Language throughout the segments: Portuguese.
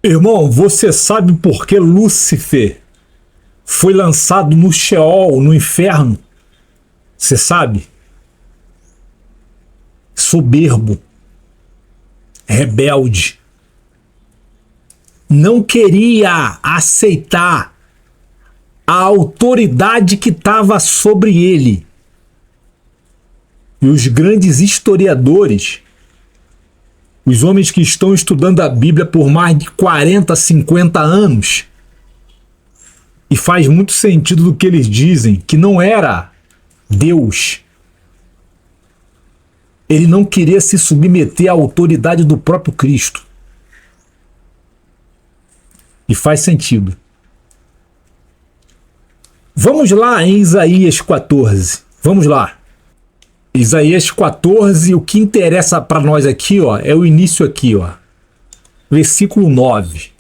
Irmão, você sabe por que Lúcifer foi lançado no Sheol, no inferno? Você sabe? Soberbo, rebelde, não queria aceitar a autoridade que estava sobre ele. E os grandes historiadores, os homens que estão estudando a Bíblia por mais de 40, 50 anos, e faz muito sentido do que eles dizem, que não era Deus. Ele não queria se submeter à autoridade do próprio Cristo. E faz sentido. Vamos lá em Isaías 14. Vamos lá. Isaías 14, o que interessa para nós aqui, ó, é o início aqui, ó. Versículo 9.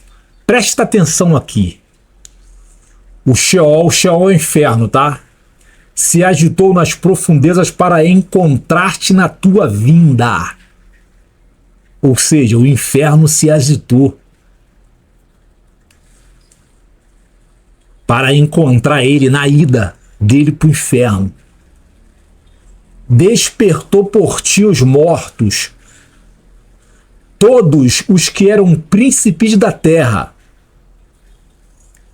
Presta atenção aqui. O Sheol é o inferno, tá? Se agitou nas profundezas para encontrar-te na tua vinda. Ou seja, o inferno se agitou para encontrar ele na ida dele para o inferno. Despertou por ti os mortos, todos os que eram príncipes da terra,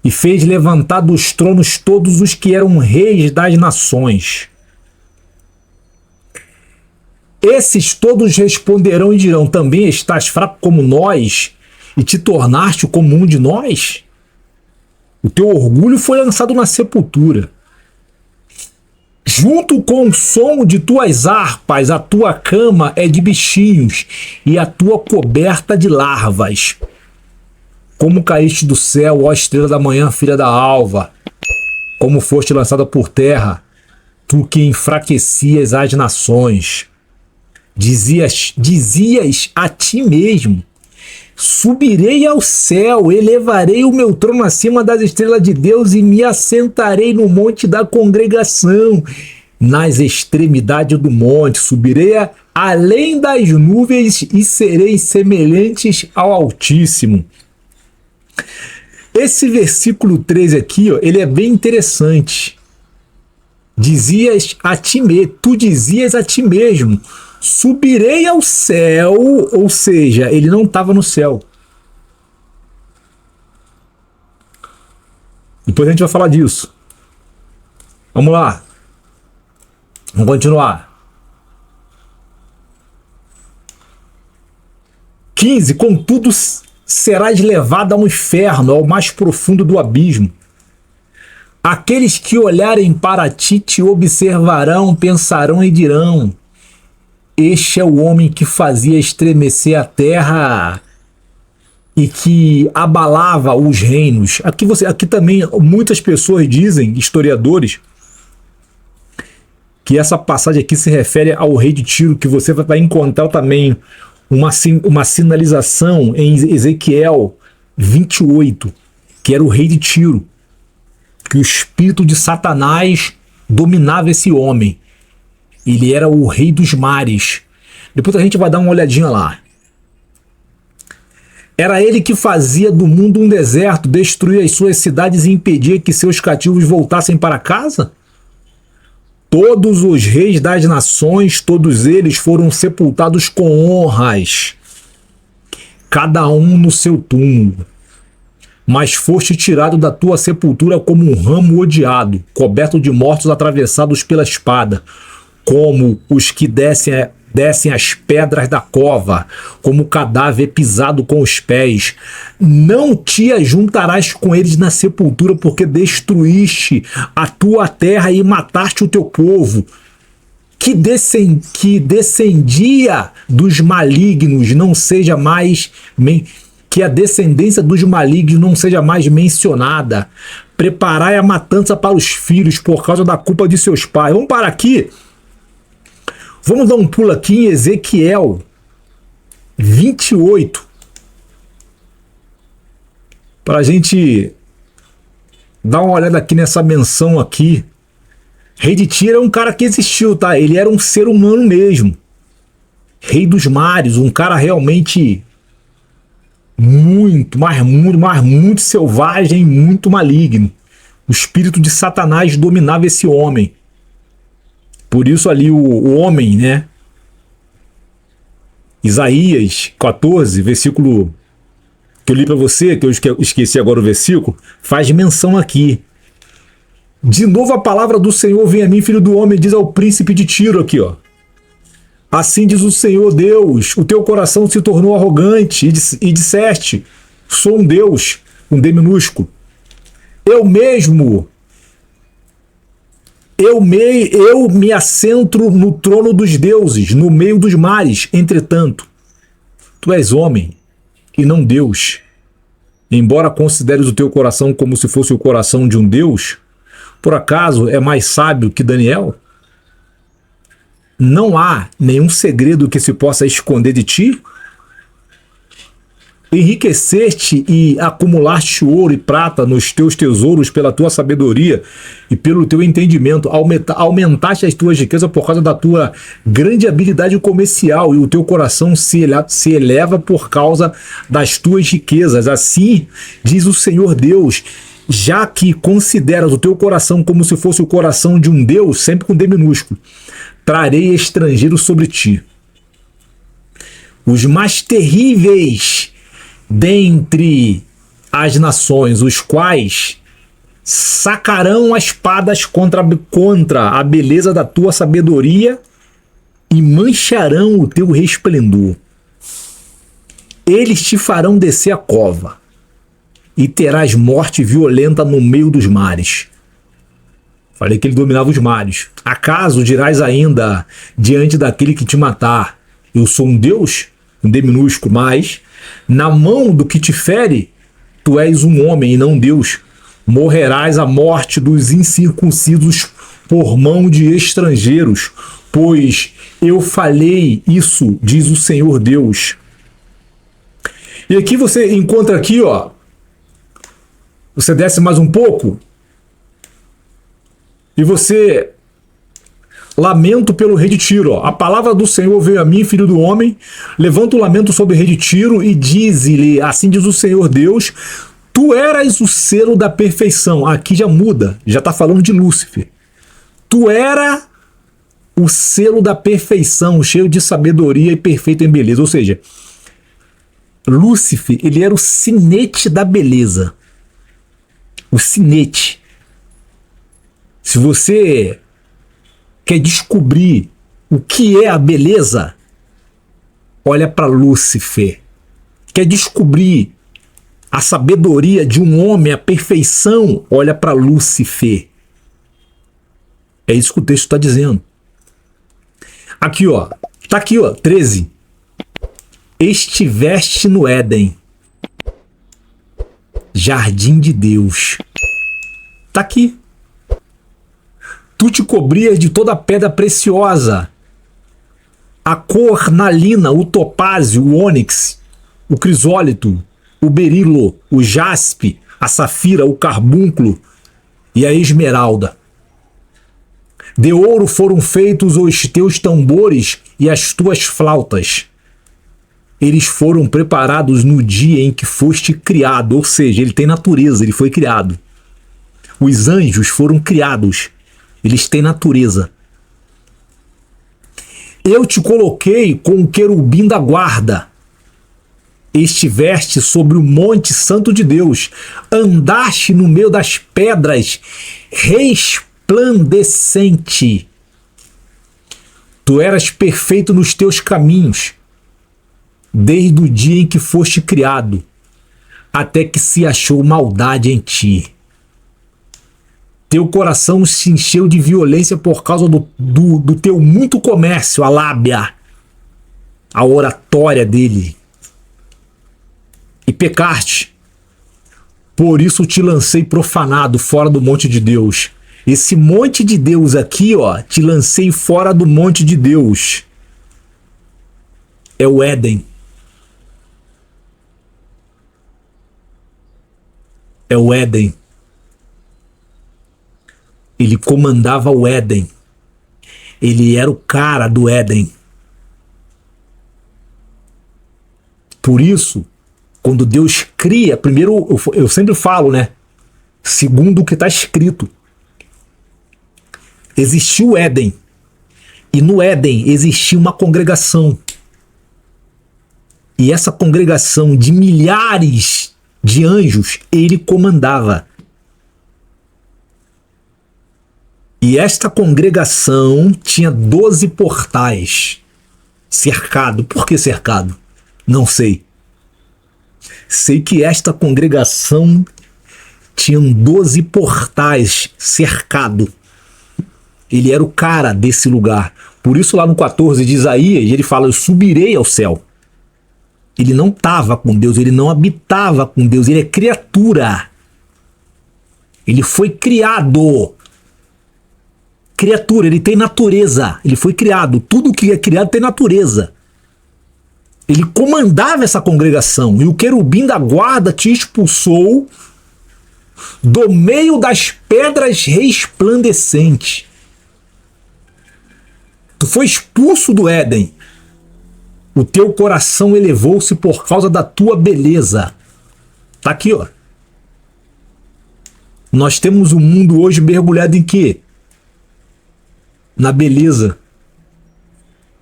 e fez levantar dos tronos todos os que eram reis das nações. Esses todos responderão e dirão: também estás fraco como nós, e te tornaste como um de nós? O teu orgulho foi lançado na sepultura. Junto com o som de tuas harpas, a tua cama é de bichinhos, e a tua coberta de larvas. Como caíste do céu, ó estrela da manhã, filha da alva, como foste lançada por terra, tu que enfraquecias as nações. Dizias a ti mesmo: subirei ao céu, elevarei o meu trono acima das estrelas de Deus e me assentarei no monte da congregação, nas extremidades do monte, subirei além das nuvens e serei semelhantes ao Altíssimo. Esse versículo 13 aqui, ó, ele é bem interessante. Tu dizias a ti mesmo: subirei ao céu, ou seja, ele não estava no céu. Depois a gente vai falar disso. Vamos lá. Vamos continuar. 15. Contudo, serás levado ao inferno, ao mais profundo do abismo. Aqueles que olharem para ti te observarão, pensarão e dirão: este é o homem que fazia estremecer a terra e que abalava os reinos. Aqui também muitas pessoas dizem, historiadores, que essa passagem aqui se refere ao rei de Tiro, que você vai encontrar também uma sinalização em Ezequiel 28, que era o rei de Tiro, que o espírito de Satanás dominava esse homem. Ele era o rei dos mares. Depois a gente vai dar uma olhadinha lá. Era ele que fazia do mundo um deserto, destruía as suas cidades e impedia que seus cativos voltassem para casa? Todos os reis das nações, todos eles foram sepultados com honras, cada um no seu túmulo. Mas foste tirado da tua sepultura como um ramo odiado, coberto de mortos atravessados pela espada, como os que descem as pedras da cova, como o cadáver pisado com os pés. Não te ajuntarás com eles na sepultura, porque destruíste a tua terra e mataste o teu povo, que descendia dos malignos, não seja mais... que a descendência dos malignos não seja mais mencionada. Preparai a matança para os filhos por causa da culpa de seus pais. Vamos parar aqui. Vamos dar um pulo aqui em Ezequiel 28. Para a gente dar uma olhada aqui nessa menção aqui. Rei de Tiro é um cara que existiu, tá? Ele era um ser humano mesmo. Rei dos mares, um cara realmente mas muito selvagem, muito maligno. O espírito de Satanás dominava esse homem. Por isso ali o homem, né? Isaías 14, versículo que eu li para você, que eu esqueci agora o versículo, faz menção aqui. De novo a palavra do Senhor vem a mim, filho do homem, diz ao príncipe de Tiro aqui, ó. Assim diz o Senhor Deus, o teu coração se tornou arrogante e disseste, sou um Deus, um D minúsculo. Eu me assento no trono dos deuses, no meio dos mares. Entretanto, tu és homem e não Deus. Embora consideres o teu coração como se fosse o coração de um Deus, por acaso é mais sábio que Daniel? Não há nenhum segredo que se possa esconder de ti? Enriqueceste e acumulaste ouro e prata nos teus tesouros pela tua sabedoria e pelo teu entendimento. Aumentaste as tuas riquezas por causa da tua grande habilidade comercial e o teu coração se eleva por causa das tuas riquezas. Assim diz o Senhor Deus, já que consideras o teu coração como se fosse o coração de um Deus, sempre com D minúsculo, trarei estrangeiros sobre ti. Os mais terríveis dentre as nações, os quais sacarão as espadas contra a beleza da tua sabedoria e mancharão o teu resplendor. Eles te farão descer a cova e terás morte violenta no meio dos mares. Falei que ele dominava os mares. Acaso dirás ainda diante daquele que te matar, eu sou um Deus, um D minúsculo, mas na mão do que te fere, tu és um homem e não Deus. Morrerás a morte dos incircuncisos por mão de estrangeiros, pois eu falei isso, diz o Senhor Deus. E aqui você encontra aqui, ó, você desce mais um pouco e você lamento pelo rei de Tiro. Ó. A palavra do Senhor veio a mim, filho do homem. Levanta o lamento sobre o rei de Tiro e diz-lhe, assim diz o Senhor Deus, tu eras o selo da perfeição. Aqui já muda, já está falando de Lúcifer. Tu era o selo da perfeição, cheio de sabedoria e perfeito em beleza. Ou seja, Lúcifer, ele era o sinete da beleza. O sinete. Se você quer descobrir o que é a beleza, olha para Lúcifer. Quer descobrir a sabedoria de um homem, a perfeição, olha para Lúcifer. É isso que o texto está dizendo. Aqui, ó. Tá aqui, ó. 13. Estiveste no Éden, jardim de Deus. Tá aqui. Tu te cobrias de toda pedra preciosa, a cornalina, o topázio, o ônix, o crisólito, o berilo, o jaspe, a safira, o carbúnculo e a esmeralda. De ouro foram feitos os teus tambores e as tuas flautas. Eles foram preparados no dia em que foste criado, ou seja, ele tem natureza, ele foi criado. Os anjos foram criados. Eles têm natureza. Eu te coloquei com o querubim da guarda. Estiveste sobre o monte santo de Deus. Andaste no meio das pedras, resplandecente. Tu eras perfeito nos teus caminhos, desde o dia em que foste criado, até que se achou maldade em ti. Teu coração se encheu de violência por causa do teu muito comércio, a lábia, a oratória dele. E pecaste. Por isso te lancei profanado fora do monte de Deus. Esse monte de Deus aqui, ó, te lancei fora do monte de Deus. É o Éden. É o Éden. Ele comandava o Éden. Ele era o cara do Éden. Por isso, Quando Deus cria, primeiro eu sempre falo, né? Segundo o que está escrito. Existiu o Éden. E no Éden existia uma congregação. E essa congregação de milhares de anjos, ele comandava. E esta congregação tinha 12 portais. Cercado. Por que cercado? Não sei. Sei que esta congregação tinha 12 portais cercado. Ele era o cara desse lugar. Por isso lá no 14 de Isaías, ele fala, eu subirei ao céu. Ele não estava com Deus, ele não habitava com Deus, ele é criatura. Ele foi criado. Criatura, ele tem natureza, ele foi criado. Tudo que é criado tem natureza. Ele comandava essa congregação. E o querubim da guarda te expulsou do meio das pedras resplandecentes. Tu foi expulso do Éden. O teu coração elevou-se por causa da tua beleza. Tá aqui, ó. Nós temos um mundo hoje mergulhado em quê? Na beleza.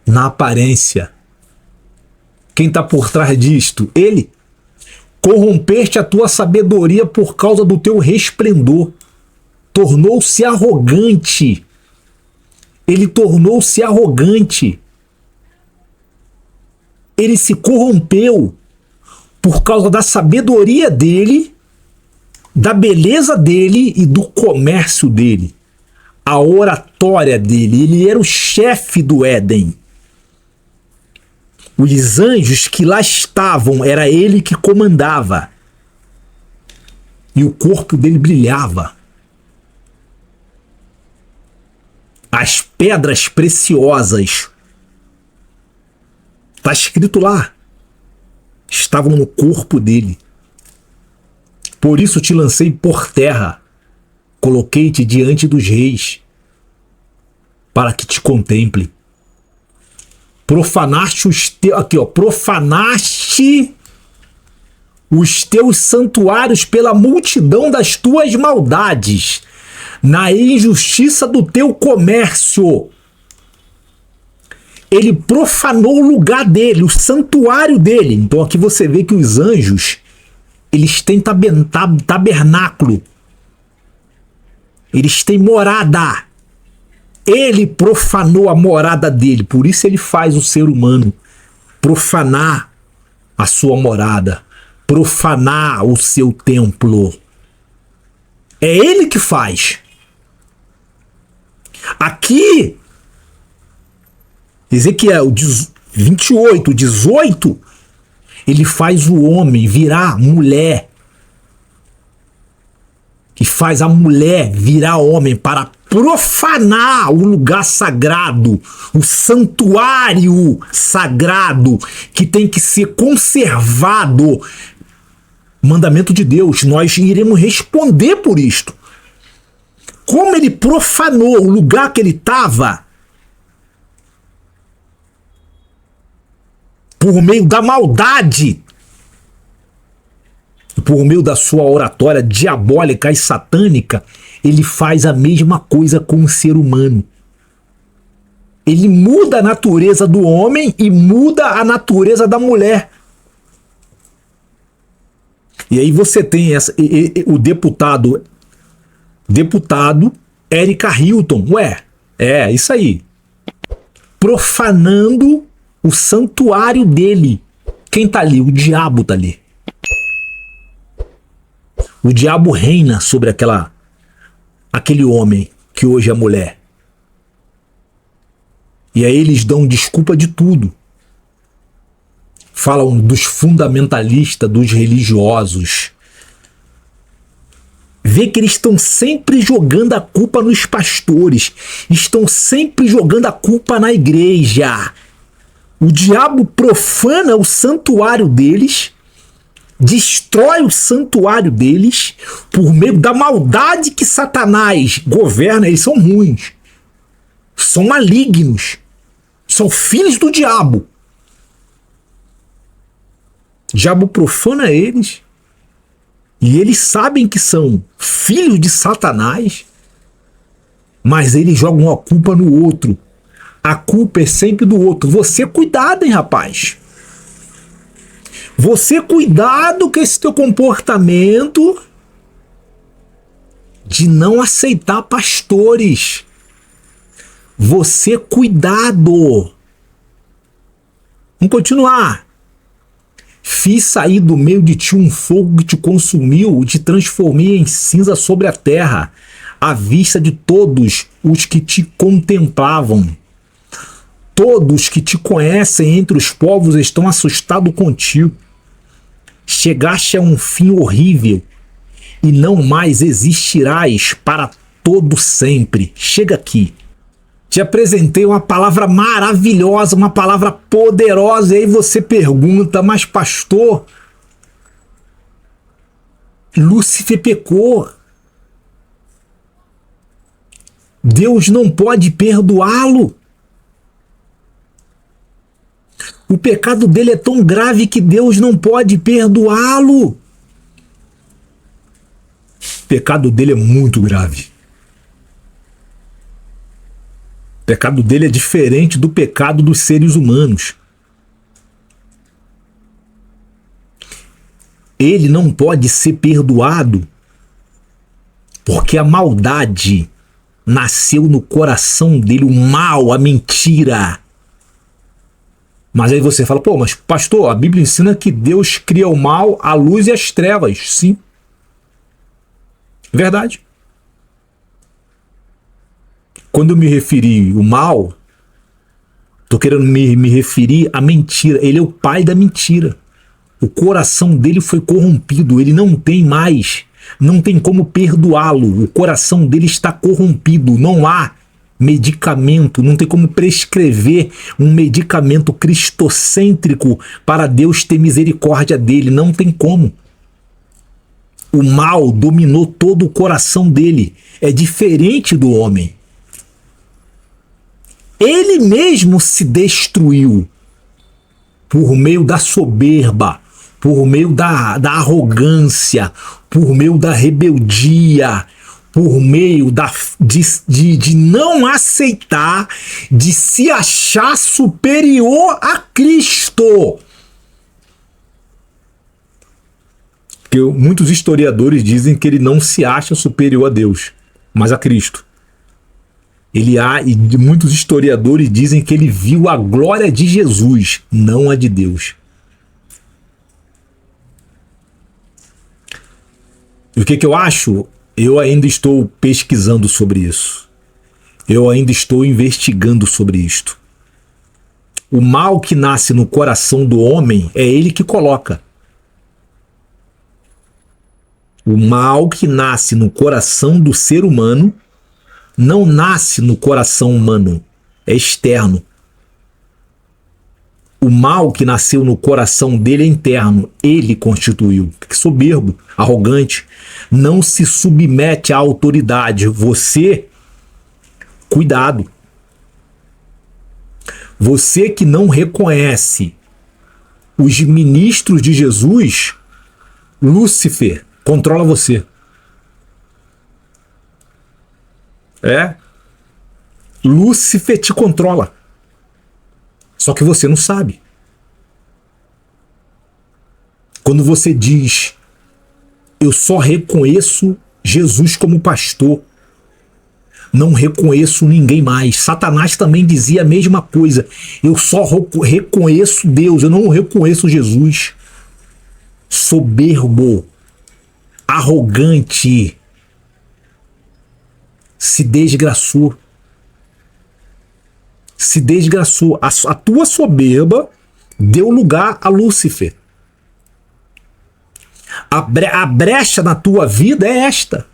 Na aparência. Quem está por trás disto? Ele. Corrompeste a tua sabedoria por causa do teu resplendor. Tornou-se arrogante. Ele tornou-se arrogante. Ele se corrompeu por causa da sabedoria dele, da beleza dele e do comércio dele. A oratória dele. Ele era o chefe do Éden. Os anjos que lá estavam, era ele que comandava. E o corpo dele brilhava. As pedras preciosas, está escrito lá, estavam no corpo dele. Por isso te lancei por terra, coloquei-te diante dos reis, para que te contemple. Profanaste profanaste os teus santuários pela multidão das tuas maldades, na injustiça do teu comércio. Ele profanou o lugar dele, o santuário dele. Então aqui você vê que os anjos, eles têm tabernáculo. Eles têm morada. Ele profanou a morada dele. Por isso ele faz o ser humano profanar a sua morada, profanar o seu templo. É ele que faz. Aqui, Ezequiel 28, 18, ele faz o homem virar mulher. E faz a mulher virar homem para profanar o lugar sagrado, o santuário sagrado que tem que ser conservado. Mandamento de Deus, nós iremos responder por isto. Como ele profanou o lugar que ele estava, por meio da maldade, por meio da sua oratória diabólica e satânica, ele faz a mesma coisa com o ser humano. Ele muda a natureza do homem e muda a natureza da mulher. E aí você tem o deputado Erika Hilton. É isso aí. Profanando o santuário dele. Quem tá ali? O diabo tá ali. O diabo reina sobre aquele homem que hoje é mulher. E aí eles dão desculpa de tudo. Falam dos fundamentalistas, dos religiosos. Vê que eles estão sempre jogando a culpa nos pastores. Estão sempre jogando a culpa na igreja. O diabo profana o santuário deles, destrói o santuário deles por meio da maldade que Satanás governa. Eles são ruins, são malignos, são filhos do diabo. O diabo profana eles. E eles sabem que são filhos de Satanás, mas eles jogam a culpa no outro. A culpa é sempre do outro. Você cuidado, hein, rapaz? Você cuidado com esse teu comportamento de não aceitar pastores. Você cuidado. Vamos continuar. Fiz sair do meio de ti um fogo que te consumiu e te transformei em cinza sobre a terra, à vista de todos os que te contemplavam. Todos que te conhecem entre os povos estão assustados contigo. Chegaste a um fim horrível e não mais existirás para todo sempre. Chega aqui. Te apresentei uma palavra maravilhosa, uma palavra poderosa, e aí você pergunta, mas pastor, Lúcifer pecou. Deus não pode perdoá-lo. O pecado dele é tão grave que Deus não pode perdoá-lo. O pecado dele é muito grave. O pecado dele é diferente do pecado dos seres humanos. Ele não pode ser perdoado porque a maldade nasceu no coração dele, o mal, a mentira. Mas aí você fala, pô, mas pastor, a Bíblia ensina que Deus cria o mal, a luz e as trevas. Sim. Verdade. Quando eu me referi ao mal, estou querendo me referir à mentira. Ele é o pai da mentira. O coração dele foi corrompido. Ele não tem mais, não tem como perdoá-lo. O coração dele está corrompido. Não há medicamento, não tem como prescrever um medicamento cristocêntrico para Deus ter misericórdia dele. Não tem como. O mal dominou todo o coração dele. É diferente do homem. Ele mesmo se destruiu por meio da soberba, por meio da arrogância, por meio da rebeldia, por meio de não aceitar, de se achar superior a Cristo. Porque muitos historiadores dizem que ele não se acha superior a Deus, mas a Cristo. E muitos historiadores dizem que ele viu a glória de Jesus, não a de Deus. E o que eu acho? Eu ainda estou pesquisando sobre isso. Eu ainda estou investigando sobre isto. O mal que nasce no coração do homem é ele que coloca. O mal que nasce no coração do ser humano não nasce no coração humano, é externo. O mal que nasceu no coração dele é interno, ele constituiu. Soberbo, arrogante, não se submete à autoridade. Você, cuidado. Você que não reconhece os ministros de Jesus, Lúcifer controla você. Lúcifer te controla. Só que você não sabe. Quando você diz, eu só reconheço Jesus como pastor, não reconheço ninguém mais. Satanás também dizia a mesma coisa. Eu só reconheço Deus, eu não reconheço Jesus. Soberbo, arrogante, se desgraçou. Se desgraçou. A tua soberba deu lugar a Lúcifer. A brecha na tua vida é esta.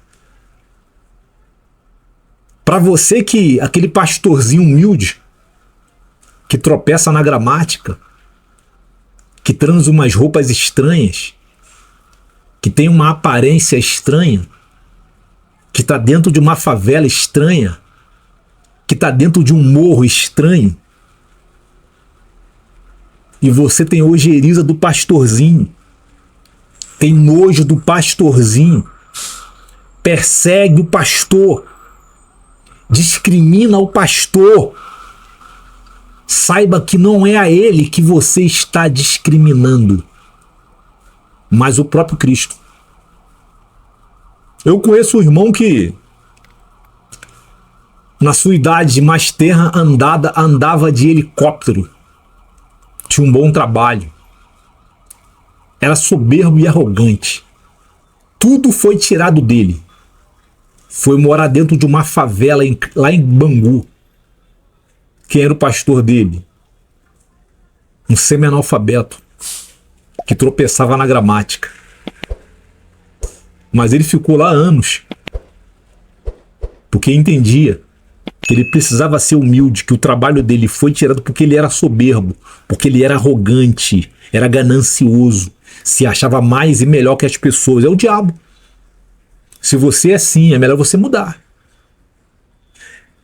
Para você que aquele pastorzinho humilde que tropeça na gramática, que transa umas roupas estranhas, que tem uma aparência estranha, que está dentro de uma favela estranha, que está dentro de um morro estranho, E você tem ojeriza do pastorzinho. Tem nojo do pastorzinho. Persegue o pastor. Discrimina o pastor. Saiba que não é a ele que você está discriminando, mas o próprio Cristo. Eu conheço um irmão que, na sua idade mais terra andada, andava de helicóptero. Tinha um bom trabalho. Era soberbo e arrogante. Tudo foi tirado dele. Foi morar dentro de uma favela lá em Bangu. Quem era o pastor dele? Um semi-analfabeto que tropeçava na gramática. Mas ele ficou lá anos, porque entendia que ele precisava ser humilde, que o trabalho dele foi tirado porque ele era soberbo, porque ele era arrogante, era ganancioso, se achava mais e melhor que as pessoas. É o diabo. Se você é assim, é melhor você mudar.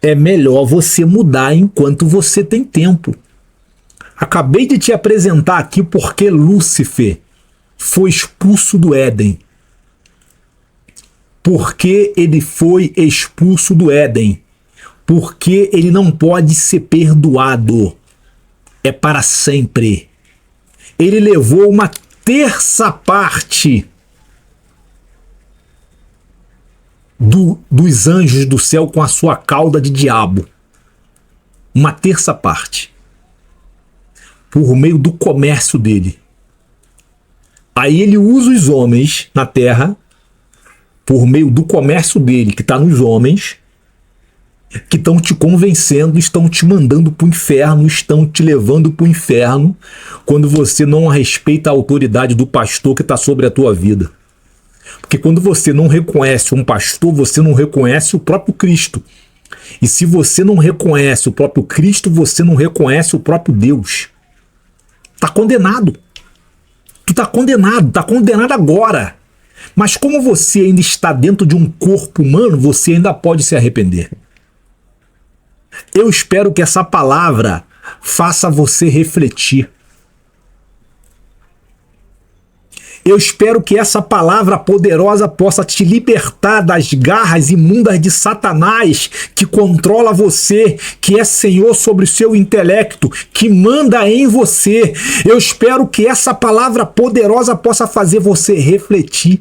É melhor você mudar enquanto você tem tempo. Acabei de te apresentar aqui porque Lúcifer foi expulso do Éden. Porque ele foi expulso do Éden. Porque ele não pode ser perdoado. É para sempre. Ele levou uma terça parte dos anjos do céu com a sua cauda de diabo. Uma terça parte. Por meio do comércio dele. Aí ele usa os homens na terra, por meio do comércio dele, que está nos homens, que estão te convencendo, estão te mandando para o inferno, estão te levando para o inferno, quando você não respeita a autoridade do pastor que está sobre a tua vida. Porque quando você não reconhece um pastor, você não reconhece o próprio Cristo. E se você não reconhece o próprio Cristo, você não reconhece o próprio Deus. Tá condenado. Tu tá condenado agora. Mas como você ainda está dentro de um corpo humano, você ainda pode se arrepender. Eu espero que essa palavra faça você refletir. Eu espero que essa palavra poderosa possa te libertar das garras imundas de Satanás, que controla você, que é senhor sobre o seu intelecto, que manda em você. Eu espero que essa palavra poderosa possa fazer você refletir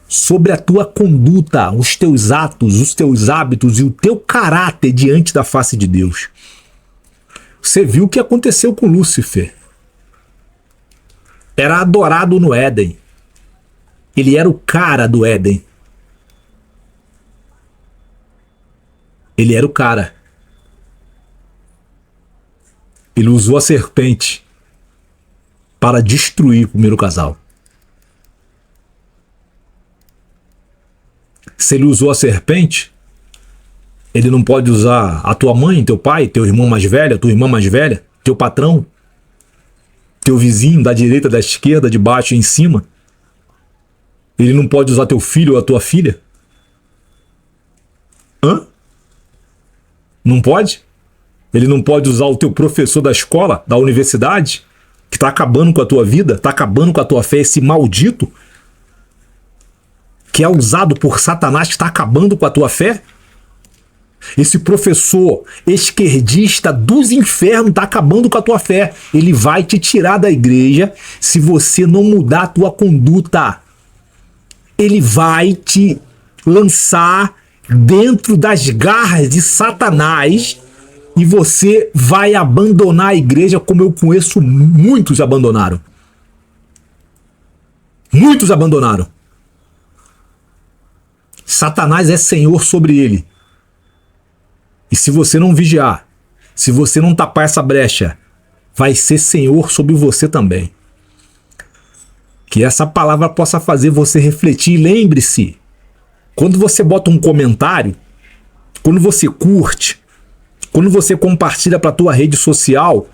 sobre a tua conduta, os teus atos, os teus hábitos e o teu caráter diante da face de Deus. Você viu o que aconteceu com Lúcifer? Era adorado no Éden. Ele era o cara do Éden. Ele era o cara. Ele usou a serpente para destruir o primeiro casal. Se ele usou a serpente, ele não pode usar a tua mãe, teu pai, teu irmão mais velho, tua irmã mais velha, teu patrão, teu vizinho da direita, da esquerda, de baixo e em cima. Ele não pode usar teu filho ou a tua filha? Hã? Não pode? Ele não pode usar o teu professor da escola, da universidade, que está acabando com a tua vida, está acabando com a tua fé, esse maldito, que é usado por Satanás, que está acabando com a tua fé? Esse professor esquerdista dos infernos está acabando com a tua fé. Ele vai te tirar da igreja se você não mudar a tua conduta. Ele vai te lançar dentro das garras de Satanás e você vai abandonar a igreja, como eu conheço muitos abandonaram. Muitos abandonaram. Satanás é senhor sobre ele. E se você não vigiar, se você não tapar essa brecha, vai ser senhor sobre você também. Que essa palavra possa fazer você refletir. E lembre-se, quando você bota um comentário, quando você curte, quando você compartilha para a tua rede social,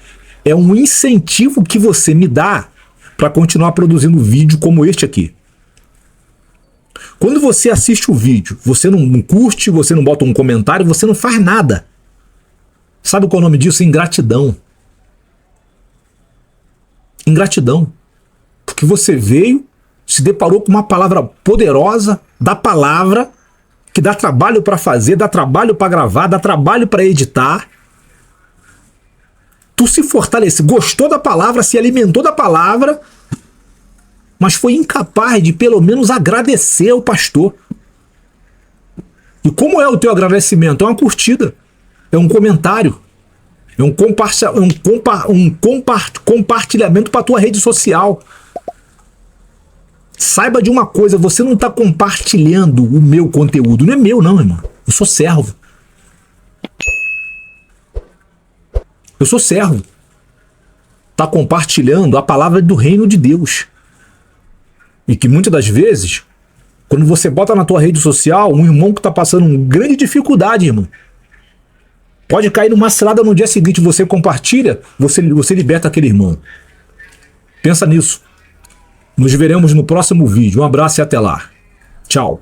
é um incentivo que você me dá para continuar produzindo vídeo como este aqui. Quando você assiste o vídeo, você não curte, você não bota um comentário, você não faz nada. Sabe qual é o nome disso? Ingratidão. Ingratidão. Porque você veio, se deparou com uma palavra poderosa, da palavra, que dá trabalho para fazer, dá trabalho para gravar, dá trabalho para editar. Tu se fortaleceu, gostou da palavra, se alimentou da palavra, mas foi incapaz de pelo menos agradecer ao pastor. E como é o teu agradecimento? É uma curtida, é um comentário, é um compartilhamento para a tua rede social. Saiba de uma coisa, você não está compartilhando o meu conteúdo. Não é meu não, irmão. Eu sou servo. Eu sou servo. Está compartilhando a palavra do reino de Deus. E que muitas das vezes, quando você bota na tua rede social um irmão que está passando uma grande dificuldade, irmão, pode cair numa cilada no dia seguinte, você compartilha, você liberta aquele irmão. Pensa nisso. Nos veremos no próximo vídeo. Um abraço e até lá. Tchau.